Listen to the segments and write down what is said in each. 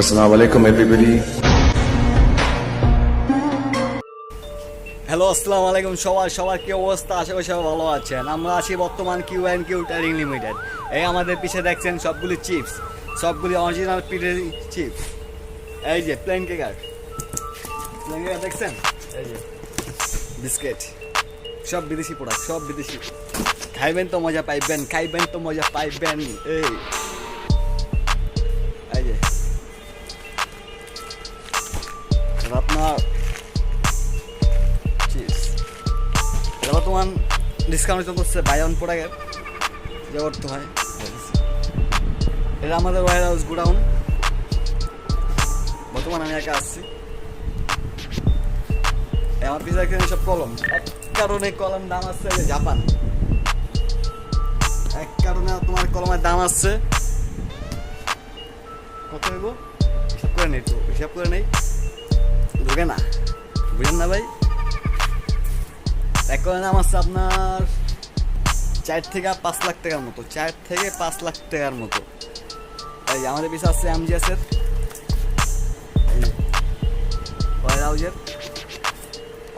Assalamu alaikum everybody. Hello আসসালামু আলাইকুম সবার কি অবস্থা? আশা করি সবাই ভালো আছেন। আমরা আছি বর্তমান কিউ ট্রেডিং লিমিটেড। এই আমাদের পিছে দেখছেন সবগুলি চিপস, সবগুলি অরিজিনাল পিঠের চিপস। এই যে প্লেন কেকার দেখছেন, এই যে বিস্কিট, সব বিদেশি প্রোডাক্ট, সব বিদেশি। খাইবেন তো মজা পাইবেন, খাইবেন তো মজা পাইবেন। এই যে আপনার বর্তমান ডিসকাউন্ট করছে বাই ওয়ান প্রোডাক্টের যে করতে হয়। এটা আমাদের ওয়ার হাউস গোডাউন। বর্তমানে আমি একা আসছি। আমার পিছনে দেখছেন সব কলম। এক কারণে কলম দাম আসছে জাপান, এক কারণে তোমার কলমের দাম আসছে কত হইব হিসাব করে নেই, তো হিসাব করে নেই, ঢুকে না, বুঝেন না ভাই। এক করে নাম আছে আপনার 4 থেকে 5 লাখ টাকার মতো, 4 থেকে 5 লাখ টাকার মতো। এই আমাদের পিছনে আছে এমজিএসের ওয়ার হাউসের,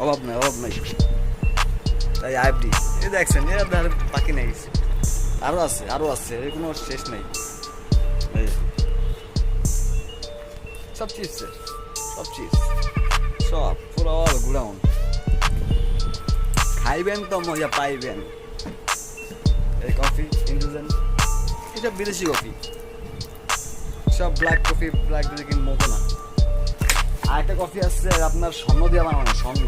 অভাব নাই। তাই আইএফডি এই দেখছেন, এর বাকি নেই, আরও আছে, এর কোনো শেষ নেই। সব চিপসের, সব পুরো অল গোডাউন। খাইবেন তো মজা পাইবেন। এই কফি ইন্ডিজেন, এসব বিদেশি কফি, সব ব্ল্যাক কফি, ব্ল্যাক ড্রিঙ্কিং মতো না। আর একটা কফি আসছে আপনার স্বর্ণ দিয়ে বানানো, স্বর্ণ।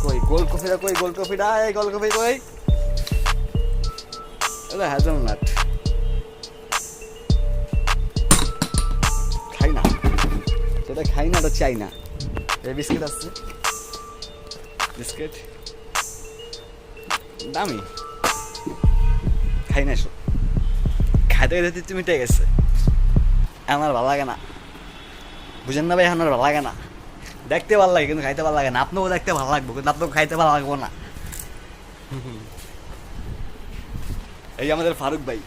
কই গোল্ড কফিটা, কই গোল্ড কফিটা, এই গোল্ড কফি কই, এটা হ্যাজেলনাট। খাই না সেটা, খাই না, ওটা চাই না। এই বিস্কিট আসছে, বিস্কিট দামি, খাই না এসব। খাইতে খাইতে তুমি মিটে গেছে, আমার ভালো লাগে না, বুঝেন না ভাই, আমার ভালো লাগে না। দেখতে ভালো লাগে কিন্তু খাইতে ভালো লাগে না। আপনাকেও দেখতে ভালো লাগবে কিন্তু আপনাকে খাইতে ভালো লাগবো না। এই আমাদের ফারুক ভাই।